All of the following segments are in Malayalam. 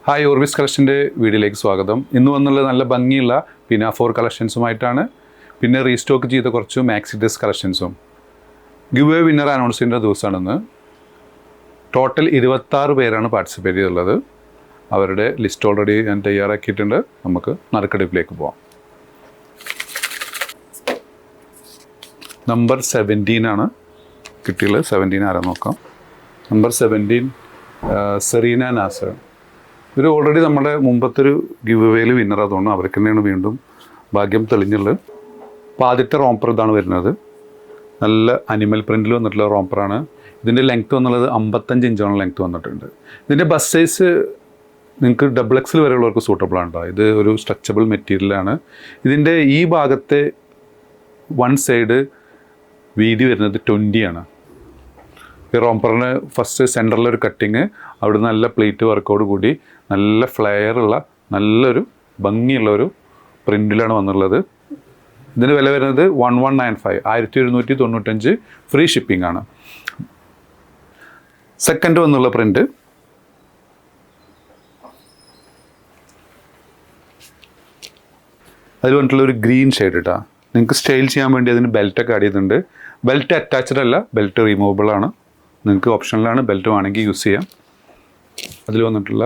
ഹായ് ഓർബിസ് കളക്ഷൻ്റെ വീഡിയോയിലേക്ക് സ്വാഗതം. ഇന്ന് വന്നുള്ള നല്ല ഭംഗിയുള്ള പിനാഫോർ കളക്ഷൻസുമായിട്ടാണ്. പിന്നെ റീസ്റ്റോക്ക് ചെയ്ത കുറച്ച് മാക്സി ഡ്രസ് കളക്ഷൻസും. ഗിവ് എ വിന്നർ അനൗൺസ് ചെയ്യുന്ന ദിവസമാണെന്ന്. ടോട്ടൽ 26 പേരാണ് പാർട്ടിസിപ്പേറ്റ് ചെയ്തിട്ടുള്ളത്. അവരുടെ ലിസ്റ്റ് ഓൾറെഡി ഞാൻ തയ്യാറാക്കിയിട്ടുണ്ട്. നമുക്ക് നറുക്കെടുപ്പിലേക്ക് പോവാം. നമ്പർ 17 ആണ് കിട്ടിയുള്ളത്. 17 ആരാ നോക്കാം. നമ്പർ 17 സെറീന നാസർ. ഇവർ ഓൾറെഡി നമ്മുടെ മുമ്പത്തൊരു ഗിവ് എവേയിൽ വിന്നർ ആയതുകൊണ്ട് അവർക്ക് തന്നെയാണ് വീണ്ടും ഭാഗ്യം തെളിഞ്ഞുള്ളത്. അപ്പോൾ ആദ്യത്തെ റോംപ്പർ ഇതാണ് വരുന്നത്. നല്ല അനിമൽ പ്രിൻറ്റിൽ വന്നിട്ടുള്ള റോംപ്പറാണ്. ഇതിൻ്റെ ലെങ്ത്ത് വന്നുള്ളത് 55 ഇഞ്ചോളം ലെങ്ത്ത് വന്നിട്ടുണ്ട്. ഇതിൻ്റെ ബസ് സൈസ് നിങ്ങൾക്ക് XXL വരെയുള്ളവർക്ക് സൂട്ടബിളാണ് കേട്ടോ. ഇത് ഒരു സ്ട്രെച്ചബിൾ മെറ്റീരിയലാണ്. ഇതിൻ്റെ ഈ ഭാഗത്തെ വൺ സൈഡ് വീതി വരുന്നത് 20 ആണ്. ഈ റോംപ്പറിന് ഫസ്റ്റ് സെൻറ്ററിലൊരു കട്ടിങ്, അവിടെ നല്ല പ്ലേറ്റ് വർക്കോട് കൂടി നല്ല ഫ്ലെയറുള്ള നല്ലൊരു ഭംഗിയുള്ളൊരു പ്രിൻറ്റിലാണ് വന്നുള്ളത്. ഇതിന് വില വരുന്നത് 1195 1195 ഫ്രീ ഷിപ്പിംഗ് ആണ്. സെക്കൻഡ് വന്നുള്ള പ്രിൻറ്റ് അതിൽ വന്നിട്ടുള്ള ഒരു ഗ്രീൻ ഷെയ്ഡ് കേട്ടോ. നിങ്ങൾക്ക് സ്റ്റൈൽ ചെയ്യാൻ വേണ്ടി അതിന് ബെൽറ്റൊക്കെ ആഡ് ചെയ്തിട്ടുണ്ട്. ബെൽറ്റ് അറ്റാച്ച്ഡ് അല്ല, ബെൽറ്റ് റിമൂവബിൾ ആണ്. നിങ്ങൾക്ക് ഓപ്ഷനിലാണ്, ബെൽറ്റ് വേണമെങ്കിൽ യൂസ് ചെയ്യാം. അതിൽ വന്നിട്ടുള്ള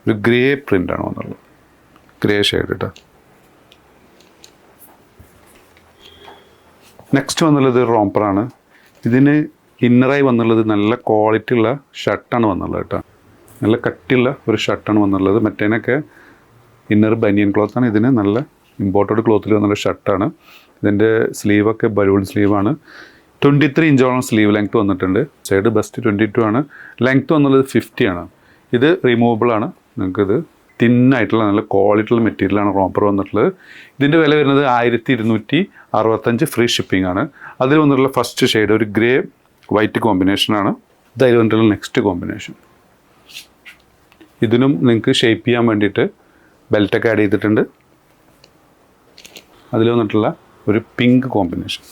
ഒരു ഗ്രേ പ്രിൻ്റാണ് വന്നുള്ളത്, ഗ്രേ ഷെയ്ഡ് കേട്ടോ. നെക്സ്റ്റ് വന്നുള്ളത് റോംപ്പറാണ്. ഇതിന് ഇന്നറായി വന്നുള്ളത് നല്ല ക്വാളിറ്റി ഉള്ള ഷർട്ടാണ് വന്നുള്ളത് കേട്ടോ. നല്ല കട്ടിയുള്ള ഒരു ഷർട്ടാണ് വന്നുള്ളത്. മറ്റേനൊക്കെ ഇന്നർ ബനിയൻ ക്ലോത്താണ്. ഇതിന് നല്ല ഇമ്പോർട്ടഡ് ക്ലോത്തിൽ വന്നുള്ള ഷർട്ടാണ്. ഇതിൻ്റെ സ്ലീവൊക്കെ ബലൂൺ സ്ലീവാണ്. 23 ഇഞ്ചോളം സ്ലീവ് ലെങ്ത്ത് വന്നിട്ടുണ്ട്. സൈഡ് ബസ്റ്റ് 22 ആണ്. ലെങ്ത്ത് വന്നുള്ളത് 50 ആണ്. ഇത് റിമൂവബിൾ ആണ്. നിങ്ങൾക്കിത് തിന്നായിട്ടുള്ള നല്ല ക്വാളിറ്റിയുള്ള മെറ്റീരിയലാണ് റോംപ്പർ വന്നിട്ടുള്ളത്. ഇതിൻ്റെ വില വരുന്നത് 1265 ഫ്രീ ഷിപ്പിംഗ് ആണ്. അതിൽ വന്നിട്ടുള്ള ഫസ്റ്റ് ഷെയ്ഡ് ഒരു ഗ്രേ വൈറ്റ് കോമ്പിനേഷനാണ്. ഇതായി വന്നിട്ടുള്ള നെക്സ്റ്റ് കോമ്പിനേഷൻ. ഇതിനും നിങ്ങൾക്ക് ഷേപ്പ് ചെയ്യാൻ വേണ്ടിയിട്ട് ബെൽറ്റൊക്കെ ആഡ് ചെയ്തിട്ടുണ്ട്. അതിൽ വന്നിട്ടുള്ള ഒരു പിങ്ക് കോമ്പിനേഷൻ.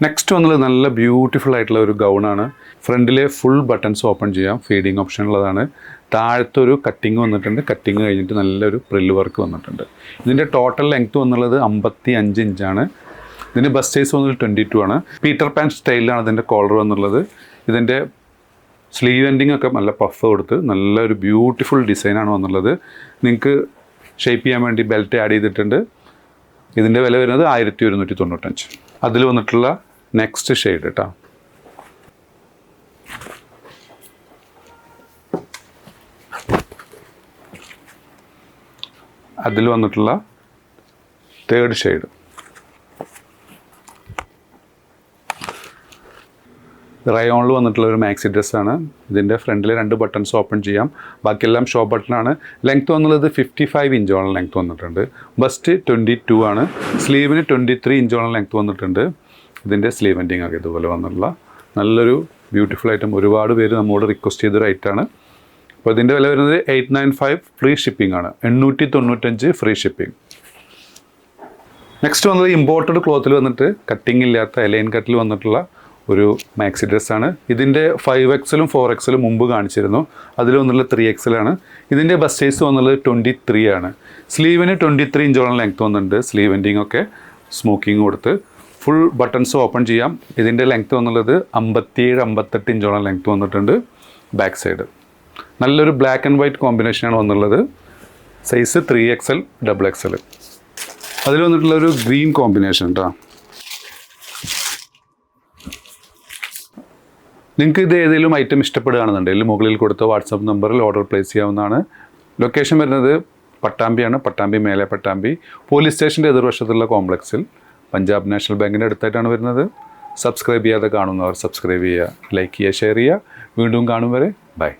നെക്സ്റ്റ് വന്നുള്ളത് നല്ല ബ്യൂട്ടിഫുൾ ആയിട്ടുള്ള ഒരു ഗൗണാണ്. ഫ്രണ്ടിലെ ഫുൾ ബട്ടൺസ് ഓപ്പൺ ചെയ്യാം, ഫീഡിങ് ഓപ്ഷൻ ഉള്ളതാണ്. താഴത്തൊരു കട്ടിങ് വന്നിട്ടുണ്ട്. കട്ടിങ് കഴിഞ്ഞിട്ട് നല്ലൊരു പ്രില്ല് വർക്ക് വന്നിട്ടുണ്ട്. ഇതിൻ്റെ ടോട്ടൽ ലെങ്ത്ത് വന്നുള്ളത് 55 ഇഞ്ചാണ്. ഇതിൻ്റെ ബസ് സൈസ് വന്നത് 22 ആണ്. പീറ്റർ പാൻ സ്റ്റൈലിലാണ് ഇതിൻ്റെ കോളർ വന്നുള്ളത്. ഇതിൻ്റെ സ്ലീവ് എൻഡിങ് ഒക്കെ നല്ല പഫ് കൊടുത്ത് നല്ലൊരു ബ്യൂട്ടിഫുൾ ഡിസൈനാണ് വന്നുള്ളത്. നിങ്ങൾക്ക് ഷേപ്പ് ചെയ്യാൻ വേണ്ടി ബെൽറ്റ് ആഡ് ചെയ്തിട്ടുണ്ട്. ഇതിൻ്റെ വില വരുന്നത് 1195. അതിൽ വന്നിട്ടുള്ള നെക്സ്റ്റ് ഷെയ്ഡ് കേട്ടോ. അതിൽ വന്നിട്ടുള്ള തേർഡ് ഷെയ്ഡ്. റയോണിൽ വന്നിട്ടുള്ള ഒരു മാക്സി ഡ്രസ്സാണ്. ഇതിൻ്റെ ഫ്രണ്ടിൽ 2 ബട്ടൺസ് ഓപ്പൺ ചെയ്യാം. ബാക്കിയെല്ലാം ഷോ ബട്ടണാണ്. ലെങ്ത്ത് വന്നുള്ളത് 55 ഇഞ്ചോളം ലെങ്ത്ത് വന്നിട്ടുണ്ട്. ബസ്റ്റ് 22 ആണ്. സ്ലീവിന് 23 ഇഞ്ചോളം ലെങ്ത്ത് വന്നിട്ടുണ്ട്. ഇതിൻ്റെ സ്ലീവ് എൻഡിങ് ഒക്കെ ഇതുപോലെ വന്നിട്ടുള്ള നല്ലൊരു ബ്യൂട്ടിഫുൾ ഐറ്റം. ഒരുപാട് പേര് നമ്മോട് റിക്വസ്റ്റ് ചെയ്തൊരു ഐറ്റമാണ്. അപ്പോൾ ഇതിൻ്റെ വില വരുന്നത് 895 ഫ്രീ ഷിപ്പിംഗ് ആണ്. 895 ഫ്രീ ഷിപ്പിംഗ്. നെക്സ്റ്റ് വന്നത് ഇമ്പോർട്ടഡ് ക്ലോത്തിൽ വന്നിട്ട് കട്ടിങ് ഇല്ലാത്ത എലൈൻ കട്ടിൽ വന്നിട്ടുള്ള ഒരു മാക്സി ഡ്രസ്സാണ്. ഇതിൻ്റെ 5XL 4XL മുമ്പ് കാണിച്ചിരുന്നു. അതിൽ വന്നുള്ള 3XL ആണ്. ഇതിൻ്റെ ബസ് സൈസ് വന്നുള്ളത് 23 ആണ്. സ്ലീവിന് 23 ഇഞ്ചോളം ലെങ്ത്ത് വന്നിട്ടുണ്ട്. സ്ലീവ് എൻഡിങ് ഒക്കെ സ്മോക്കിങ് കൊടുത്ത് ഫുൾ ബട്ടൺസ് ഓപ്പൺ ചെയ്യാം. ഇതിൻ്റെ ലെങ്ത്ത് വന്നുള്ളത് 57-58 ഇഞ്ചോളം ലെങ്ത്ത് വന്നിട്ടുണ്ട്. ബാക്ക് സൈഡ് നല്ലൊരു ബ്ലാക്ക് ആൻഡ് വൈറ്റ് കോമ്പിനേഷനാണ് വന്നുള്ളത്. Size 3XL XXL. അതിൽ വന്നിട്ടുള്ള ഒരു ഗ്രീൻ കോമ്പിനേഷൻ കേട്ടോ. നിങ്ങൾക്ക് ഇത് ഏതെങ്കിലും ഐറ്റം ഇഷ്ടപ്പെടുകയാണെന്നുണ്ടെങ്കിൽ മുകളിൽ കൊടുത്ത വാട്സാപ്പ് നമ്പറിൽ ഓർഡർ പ്ലേസ് ചെയ്യാവുന്നതാണ്. ലൊക്കേഷൻ വരുന്നത് പട്ടാമ്പിയാണ്. പട്ടാമ്പി മേലെ പട്ടാമ്പി പോലീസ് സ്റ്റേഷൻ്റെ എതിർവശത്തുള്ള കോംപ്ലക്സിൽ പഞ്ചാബ് നാഷണൽ ബാങ്കിൻ്റെ അടുത്തായിട്ടാണ് വരുന്നത്. സബ്സ്ക്രൈബ് ചെയ്യാതെ കാണുന്നവർ സബ്സ്ക്രൈബ് ചെയ്യുക, ലൈക്ക് ചെയ്യുക, ഷെയർ ചെയ്യുക. വീണ്ടും കാണും വരെ ബൈ.